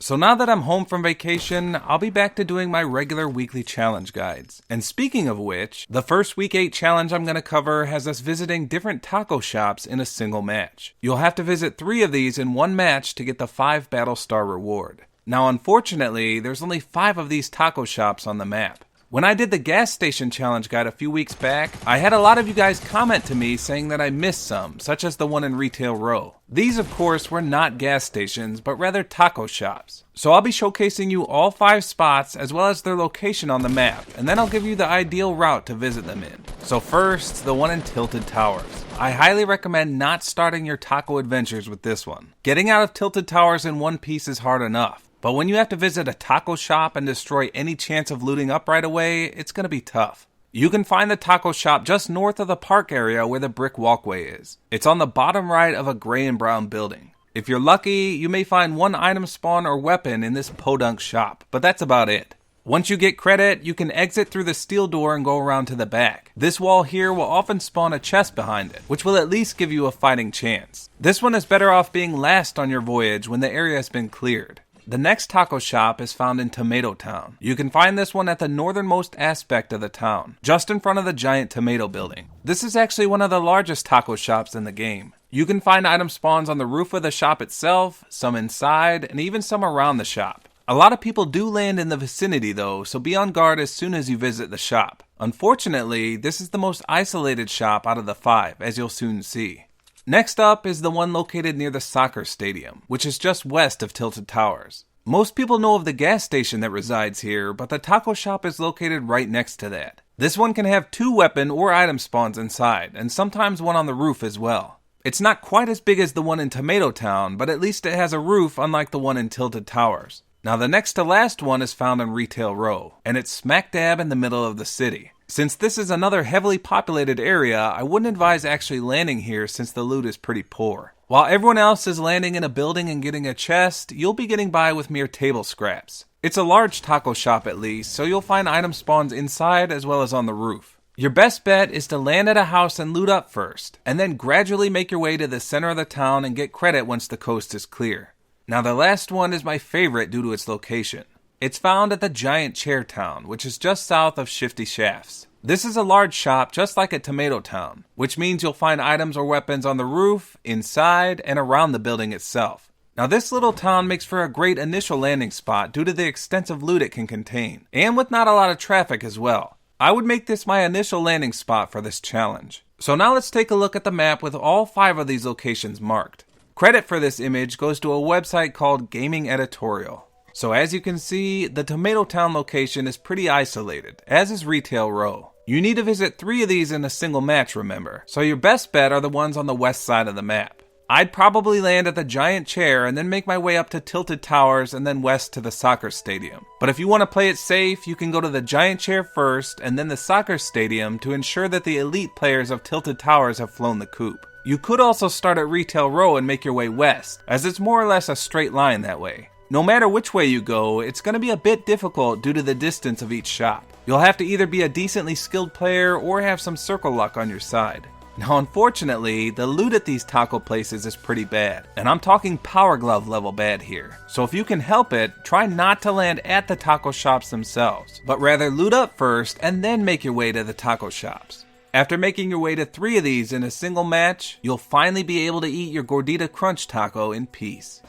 So now that I'm home from vacation, I'll be back to doing my regular weekly challenge guides. And speaking of which, the first week 8 challenge I'm going to cover has us visiting different taco shops in a single match. You'll have to visit 3 of these in one match to get the 5 battle star reward. Now unfortunately, there's only 5 of these taco shops on the map. When I did the gas station challenge guide a few weeks back, I had a lot of you guys comment to me saying that I missed some, such as the one in Retail Row. These of course were not gas stations, but rather taco shops. So I'll be showcasing you all 5 spots as well as their location on the map, and then I'll give you the ideal route to visit them in. So first, the one in Tilton Towers. I highly recommend not starting your taco adventures with this one. Getting out of Tilton Towers in one piece is hard enough. But when you have to visit a taco shop and destroy any chance of looting up right away, it's going to be tough. You can find the taco shop just north of the park area where the brick walkway is. It's on the bottom right of a gray and brown building. If you're lucky, you may find one item spawn or weapon in this podunk shop, but that's about it. Once you get credit, you can exit through the steel door and go around to the back. This wall here will often spawn a chest behind it, which will at least give you a fighting chance. This one is better off being last on your voyage when the area has been cleared. The next taco shop is found in Tomato Town. You can find this one at the northernmost aspect of the town, just in front of the giant tomato building. This is actually one of the largest taco shops in the game. You can find item spawns on the roof of the shop itself, some inside, and even some around the shop. A lot of people do land in the vicinity though, so be on guard as soon as you visit the shop. Unfortunately, this is the most isolated shop out of the 5, as you'll soon see. Next up is the one located near the soccer stadium, which is just west of Tilton Towers. Most people know of the gas station that resides here, but the taco shop is located right next to that. This one can have 2 weapon or item spawns inside, and sometimes one on the roof as well. It's not quite as big as the one in Tomato Town, but at least it has a roof unlike the one in Tilton Towers. Now the next to last one is found in Retail Row, and it's smack dab in the middle of the city. Since this is another heavily populated area, I wouldn't advise actually landing here since the loot is pretty poor. While everyone else is landing in a building and getting a chest, you'll be getting by with mere table scraps. It's a large taco shop at least, so you'll find item spawns inside as well as on the roof. Your best bet is to land at a house and loot up first, and then gradually make your way to the center of the town and get credit once the coast is clear. Now the last one is my favorite due to its location. It's found at the Giant Chair Town, which is just south of Shifty Shafts. This is a large shop just like at Tomato Town, which means you'll find items or weapons on the roof, inside, and around the building itself. Now this little town makes for a great initial landing spot due to the extensive loot it can contain, and with not a lot of traffic as well. I would make this my initial landing spot for this challenge. So now let's take a look at the map with all 5 of these locations marked. Credit for this image goes to a website called Gaming Editorial. So as you can see, the Tomato Town location is pretty isolated, as is Retail Row. You need to visit 3 of these in a single match, remember, so your best bet are the ones on the west side of the map. I'd probably land at the Giant Chair and then make my way up to Tilted Towers and then west to the soccer stadium. But if you want to play it safe, you can go to the Giant Chair first and then the soccer stadium to ensure that the elite players of Tilted Towers have flown the coop. You could also start at Retail Row and make your way west, as it's more or less a straight line that way. No matter which way you go, it's going to be a bit difficult due to the distance of each shop. You'll have to either be a decently skilled player or have some circle luck on your side. Now unfortunately, the loot at these taco places is pretty bad, and I'm talking Power Glove level bad here. So if you can help it, try not to land at the taco shops themselves, but rather loot up first and then make your way to the taco shops. After making your way to 3 of these in a single match, you'll finally be able to eat your Gordita Crunch taco in peace.